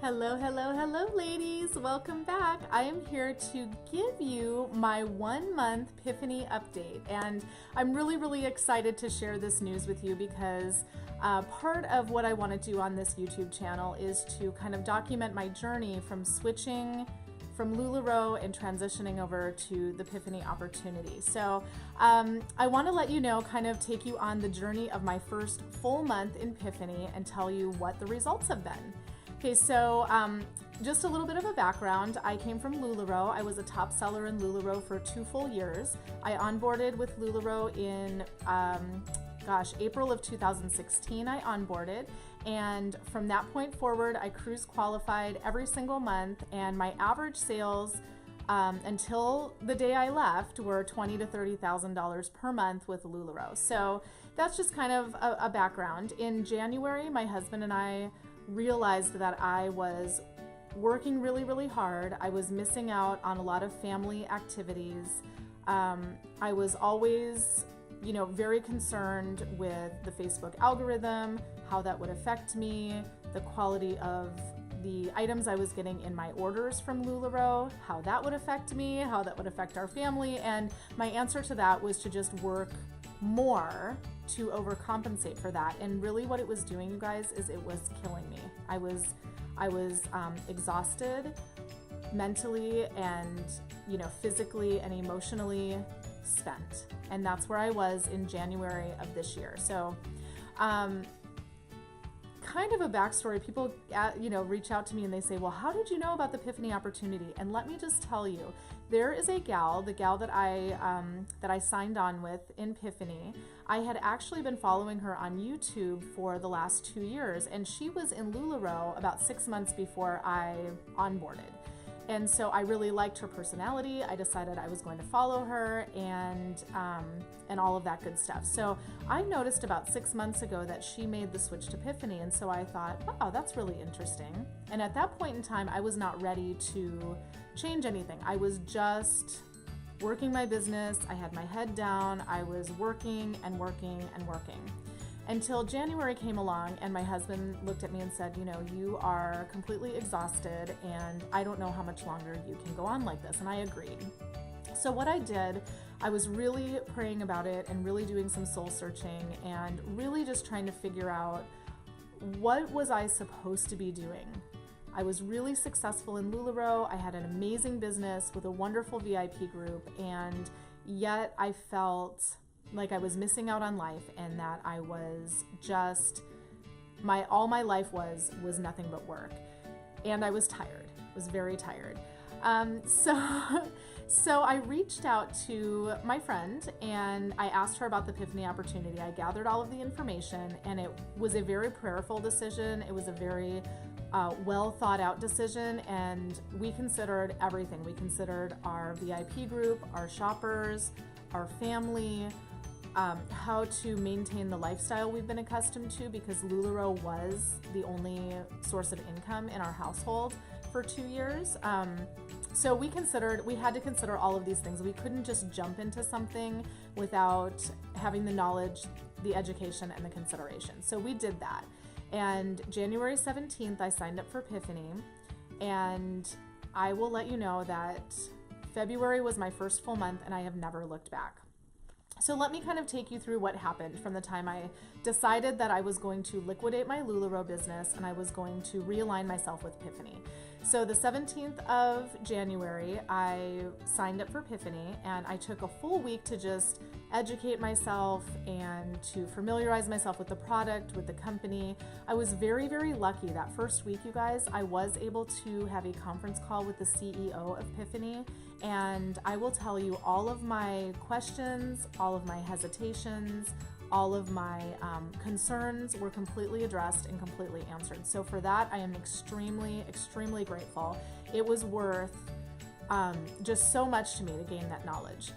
Hello, hello, hello, ladies. Welcome back. I am here to give you my 1 month Piphany update. And I'm really excited to share this news with you because part of what I want to do on this YouTube channel is to kind of document my journey from switching from LuLaRoe and transitioning over to the Piphany opportunity. So I want to let you know, kind of take you on the journey of my first full month in Piphany and tell you what the results have been. Okay, so just a little bit of a background. I came from LuLaRoe. I was a top seller in LuLaRoe for 2 full years. I onboarded with LuLaRoe in, April of 2016 I onboarded. And from that point forward, I cruise qualified every single month, and my average sales until the day I left were $20,000 to $30,000 per month with LuLaRoe. So that's just kind of a background. In January, my husband and I realized that I was working really hard. I was missing out on a lot of family activities. I was always, very concerned with the Facebook algorithm, how that would affect me, the quality of the items I was getting in my orders from LuLaRoe, how that would affect me, how that would affect our family. And my answer to that was to just work more to overcompensate for that. And really what it was doing, you guys, is it was killing me. I was exhausted mentally and, physically and emotionally spent. And that's where I was in January of this year. So, kind of a backstory. People, reach out to me and they say, well, how did you know about the Piphany opportunity? And let me just tell you, there is a gal, the gal that I signed on with in Piphany. I had actually been following her on YouTube for the last 2 years, and she was in LuLaRoe about 6 months before I onboarded. And so I really liked her personality. I decided I was going to follow her and all of that good stuff. So I noticed about 6 months ago that she made the switch to Piphany. And so I thought, wow, that's really interesting. And at that point in time, I was not ready to change anything. I was just working my business. I had my head down. I was working and working and working. Until January came along and my husband looked at me and said, you are completely exhausted and I don't know how much longer you can go on like this. And I agreed. So what I did, I was really praying about it and really doing some soul searching and really just trying to figure out, what was I supposed to be doing? I was really successful in LuLaRoe. I had an amazing business with a wonderful VIP group, and yet I felt like I was missing out on life, and that I was just, all my life was nothing but work. And I was tired, was very tired. So I reached out to my friend and I asked her about the Piphany opportunity. I gathered all of the information, and it was a very prayerful decision. It was a very well thought out decision, and we considered everything. We considered our VIP group, our shoppers, our family, how to maintain the lifestyle we've been accustomed to, because LuLaRoe was the only source of income in our household for 2 years. So we had to consider all of these things. We couldn't just jump into something without having the knowledge, the education, and the consideration. So we did that. And January 17th, I signed up for Piphany, and I will let you know that February was my first full month and I have never looked back. So let me kind of take you through what happened from the time I decided that I was going to liquidate my LuLaRoe business and I was going to realign myself with Piphany. So the 17th of January, I signed up for Piphany, and I took a full week to just educate myself and to familiarize myself with the product, with the company. I was very lucky. That first week, you guys, I was able to have a conference call with the CEO of Piphany, and I will tell you, all of my questions, all of my hesitations, all of my concerns were completely addressed and completely answered. So for that, I am extremely grateful. It was worth just so much to me to gain that knowledge.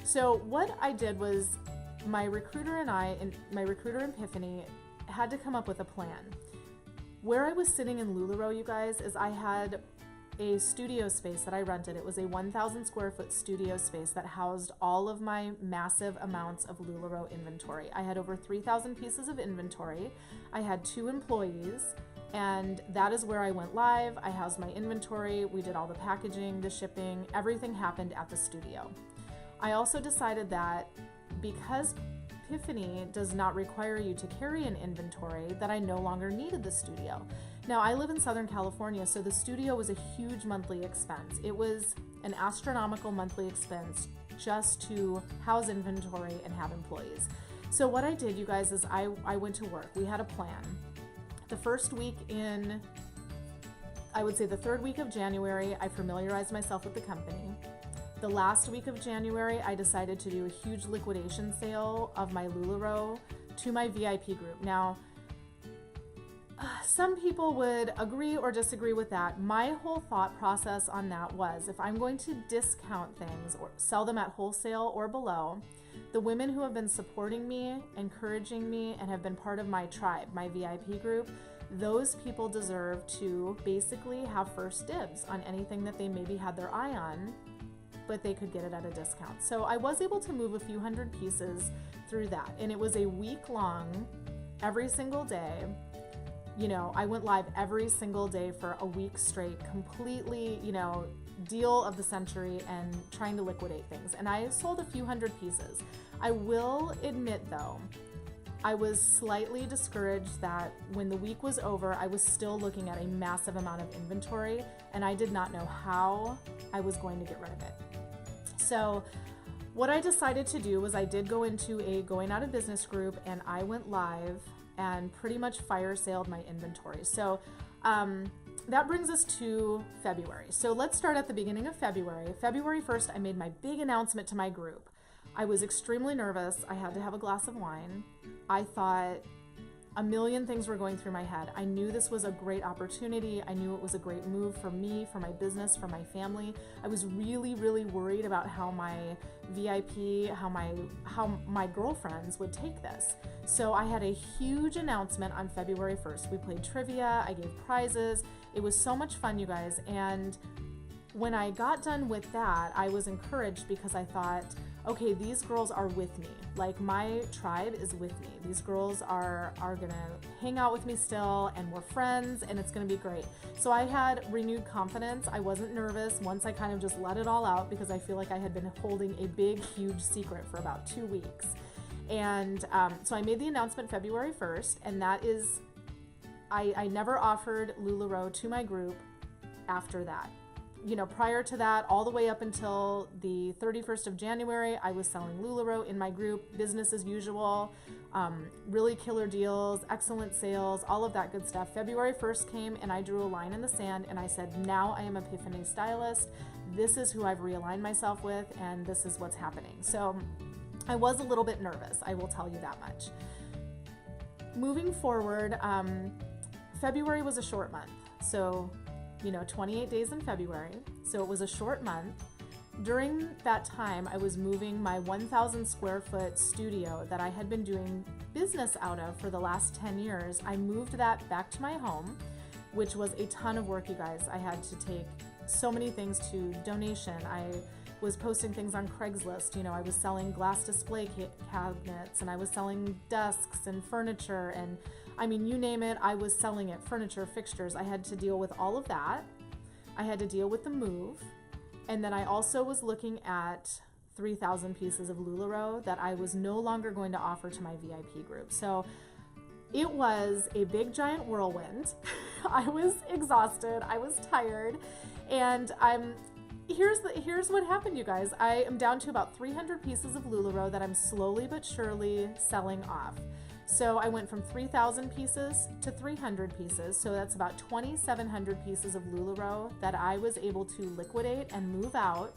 So what I did was, my recruiter and in Piphany had to come up with a plan. Where I was sitting in LuLaRoe, you guys, is I had a studio space that I rented. It was a 1,000 square foot studio space that housed all of my massive amounts of LuLaRoe inventory. I had over 3,000 pieces of inventory. I had 2 employees. And that is where I went live. I housed my inventory. We did all the packaging, the shipping, everything happened at the studio. I also decided that because Piphany does not require you to carry an inventory, that I no longer needed the studio. Now, I live in Southern California, so the studio was a huge monthly expense. It was an astronomical monthly expense just to house inventory and have employees. So what I did, you guys, is I went to work. We had a plan. The first week in, I would say the third week of January, I familiarized myself with the company. The last week of January, I decided to do a huge liquidation sale of my LuLaRoe to my VIP group. Now, some people would agree or disagree with that. My whole thought process on that was, if I'm going to discount things or sell them at wholesale or below, the women who have been supporting me, encouraging me, and have been part of my tribe, my VIP group, those people deserve to basically have first dibs on anything that they maybe had their eye on, but they could get it at a discount. So I was able to move a few hundred pieces through that. And it was a week long, every single day. You know, I went live every single day for a week straight, completely, you know, deal of the century and trying to liquidate things. And I sold a few hundred pieces. I will admit though, I was slightly discouraged that when the week was over, I was still looking at a massive amount of inventory and I did not know how I was going to get rid of it. So what I decided to do was I did go into a going out of business group and I went live and pretty much fire saled my inventory. So that brings us to February. So let's start at the beginning of February. February 1st, I made my big announcement to my group. I was extremely nervous. I had to have a glass of wine. I thought a million things were going through my head. I knew this was a great opportunity. I knew it was a great move for me, for my business, for my family. I was really, really worried about how my VIP, how my girlfriends would take this. So I had a huge announcement on February 1st. We played trivia, I gave prizes. It was so much fun, you guys. And when I got done with that, I was encouraged because I thought, okay, these girls are with me. Like, my tribe is with me. These girls are gonna hang out with me still, and we're friends, and it's gonna be great. So I had renewed confidence. I wasn't nervous once I kind of just let it all out because I feel like I had been holding a big, huge secret for about 2 weeks. And so I made the announcement February 1st, and that is, I never offered LuLaRoe to my group after that. You know, prior to that, all the way up until the 31st of January, I was selling LuLaRoe in my group, business as usual, really killer deals, excellent sales, all of that good stuff. February 1st came and I drew a line in the sand and I said, now I am a Piphany Stylist. This is who I've realigned myself with and this is what's happening. So I was a little bit nervous, I will tell you that much. Moving forward, February was a short month. So 28 days in February, so it was a short month. During that time, I was moving my 1,000 square foot studio that I had been doing business out of for the last 10 years. I moved that back to my home, which was a ton of work, you guys. I had to take so many things to donation. I was posting things on Craigslist. I was selling glass display cabinets and I was selling desks and furniture and I mean, you name it, I was selling it, furniture, fixtures. I had to deal with all of that. I had to deal with the move. And then I also was looking at 3,000 pieces of LuLaRoe that I was no longer going to offer to my VIP group. So it was a big giant whirlwind. I was exhausted. I was tired. And here's what happened, you guys. I am down to about 300 pieces of LuLaRoe that I'm slowly but surely selling off. So I went from 3,000 pieces to 300 pieces. So that's about 2,700 pieces of LuLaRoe that I was able to liquidate and move out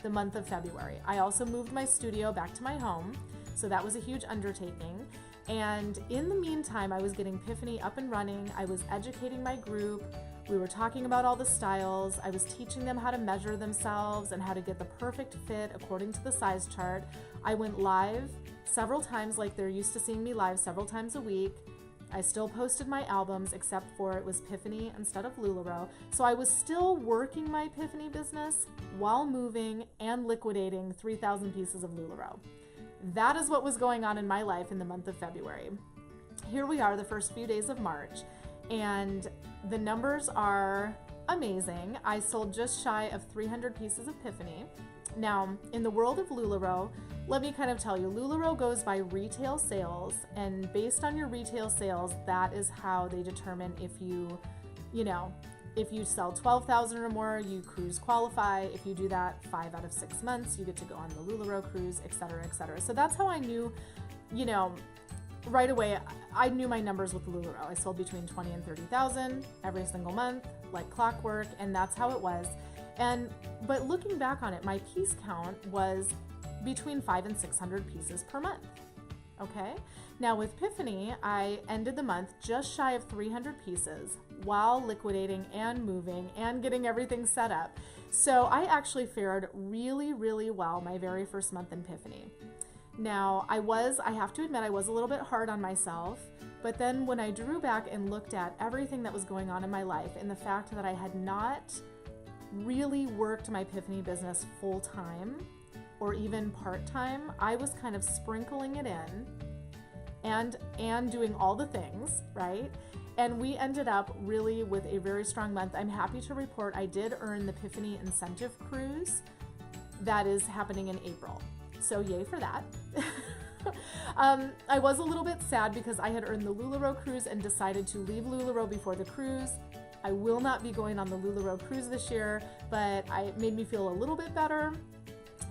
the month of February. I also moved my studio back to my home. So that was a huge undertaking. And in the meantime, I was getting Piphany up and running. I was educating my group. We were talking about all the styles. I was teaching them how to measure themselves and how to get the perfect fit according to the size chart. I went live several times, like they're used to seeing me live several times a week. I still posted my albums, except for it was Piphany instead of LuLaRoe. So I was still working my Piphany business while moving and liquidating 3,000 pieces of LuLaRoe. That is what was going on in my life in the month of February. Here we are, the first few days of March, and the numbers are amazing. I sold just shy of 300 pieces of Piphany. Now, in the world of LuLaRoe, let me kind of tell you, LuLaRoe goes by retail sales, and based on your retail sales, that is how they determine if if you sell 12,000 or more, you cruise qualify. If you do that 5 out of 6 months, you get to go on the LuLaRoe cruise, et cetera, et cetera. So that's how I knew, right away, I knew my numbers with LuLaRoe. I sold between 20 and 30,000 every single month, like clockwork, and that's how it was. But looking back on it, my piece count was between 500 and 600 pieces per month. Okay. Now with Piphany, I ended the month just shy of 300 pieces while liquidating and moving and getting everything set up. So I actually fared really, really well my very first month in Piphany. Now I have to admit, I was a little bit hard on myself, but then when I drew back and looked at everything that was going on in my life and the fact that I had not really worked my Piphany business full time or even part time, I was kind of sprinkling it in and doing all the things, right? And we ended up really with a very strong month. I'm happy to report I did earn the Piphany Incentive Cruise that is happening in April. So yay for that. I was a little bit sad because I had earned the LuLaRoe cruise and decided to leave LuLaRoe before the cruise. I will not be going on the LuLaRoe cruise this year, but it made me feel a little bit better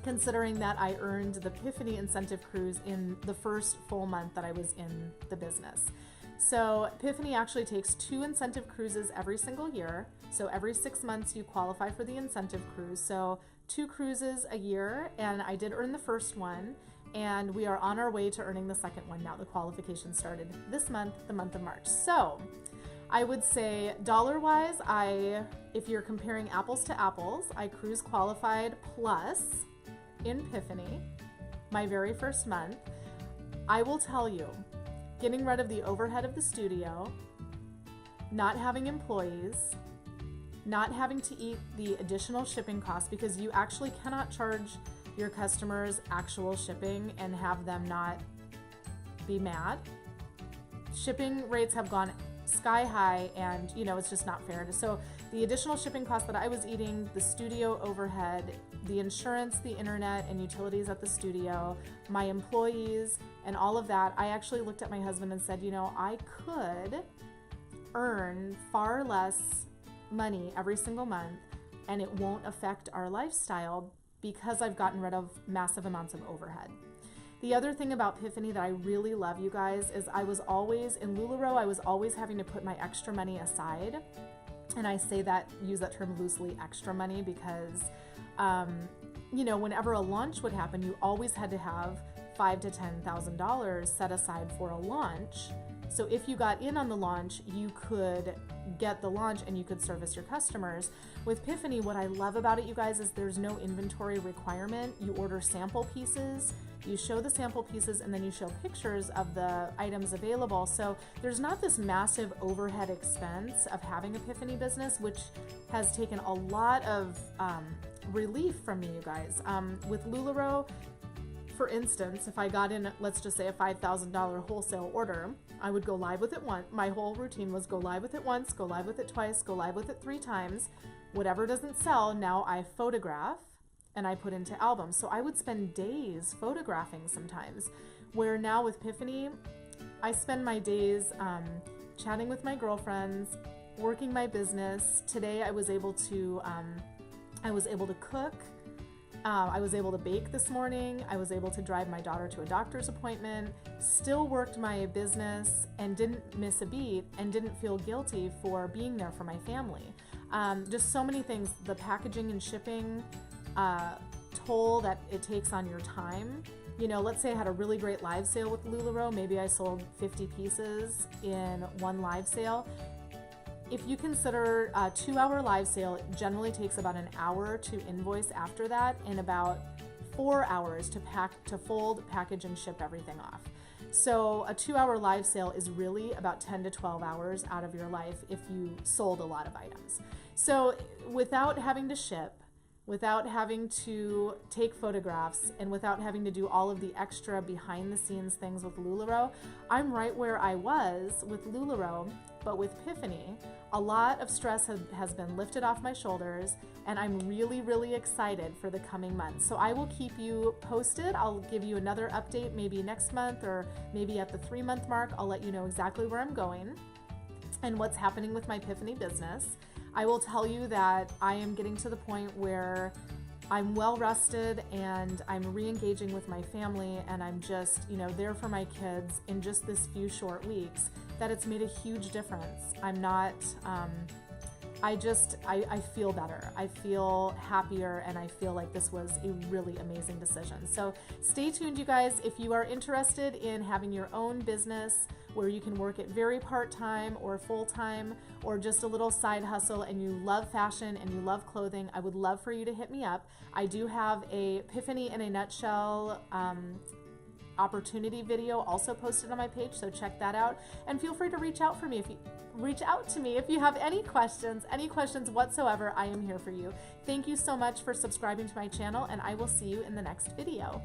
considering that I earned the Piphany Incentive Cruise in the first full month that I was in the business. So Piphany actually takes 2 incentive cruises every single year. So every 6 months you qualify for the incentive cruise. So 2 cruises a year, and I did earn the first one, and we are on our way to earning the second one now. The qualification started this month, the month of March. So I would say dollar-wise, if you're comparing apples to apples, I cruise qualified plus in Piphany my very first month. I will tell you, getting rid of the overhead of the studio, not having employees, not having to eat the additional shipping costs, because you actually cannot charge your customers actual shipping and have them not be mad. Shipping rates have gone sky high, and it's just not fair. So the additional shipping costs that I was eating, the studio overhead, the insurance, the internet, and utilities at the studio, my employees, and all of that, I actually looked at my husband and said, I could earn far less money every single month and it won't affect our lifestyle because I've gotten rid of massive amounts of overhead. The other thing about Piphany that I really love, you guys, is I was always, in LuLaRoe, I was always having to put my extra money aside. And I use that term loosely, extra money, because, whenever a launch would happen, you always had to have $5,000 to $10,000 set aside for a launch. So if you got in on the launch, you could get the launch and you could service your customers. With Piphany, what I love about it, you guys, is there's no inventory requirement. You order sample pieces, you show the sample pieces, and then you show pictures of the items available. So there's not this massive overhead expense of having a Piphany business, which has taken a lot of relief from me, you guys. With LuLaRoe, for instance, if I got in, let's just say a $5,000 wholesale order, I would go live with it once. My whole routine was go live with it once, go live with it twice, go live with it 3 times. Whatever doesn't sell, now I photograph and I put into albums. So I would spend days photographing sometimes, where now with Piphany, I spend my days chatting with my girlfriends, working my business. Today I was able to cook. I was able to bake this morning. I was able to drive my daughter to a doctor's appointment, still worked my business and didn't miss a beat and didn't feel guilty for being there for my family. Just so many things. The packaging and shipping toll that it takes on your time. Let's say I had a really great live sale with LuLaRoe. Maybe I sold 50 pieces in one live sale. If you consider a 2-hour live sale, it generally takes about an hour to invoice after that, and about 4 hours to fold, package, and ship everything off. So a 2-hour live sale is really about 10 to 12 hours out of your life if you sold a lot of items. So without having to ship, without having to take photographs, and without having to do all of the extra behind the scenes things with LuLaRoe, I'm right where I was with LuLaRoe, but with Piphany. A lot of stress has been lifted off my shoulders, and I'm really, really excited for the coming months. So I will keep you posted. I'll give you another update maybe next month, or maybe at the 3-month mark. I'll let you know exactly where I'm going and what's happening with my Piphany business. I will tell you that I am getting to the point where I'm well rested and I'm re-engaging with my family, and I'm just, there for my kids in just this few short weeks, that it's made a huge difference. I'm not, I feel better. I feel happier, and I feel like this was a really amazing decision. So stay tuned, you guys. If you are interested in having your own business where you can work it very part-time or full-time, or just a little side hustle, and you love fashion and you love clothing, I would love for you to hit me up. I do have a Piphany in a Nutshell opportunity video also posted on my page, so check that out, and feel free to reach out to me if you have any questions whatsoever. I am here for you. Thank you so much for subscribing to my channel, and I will see you in the next video.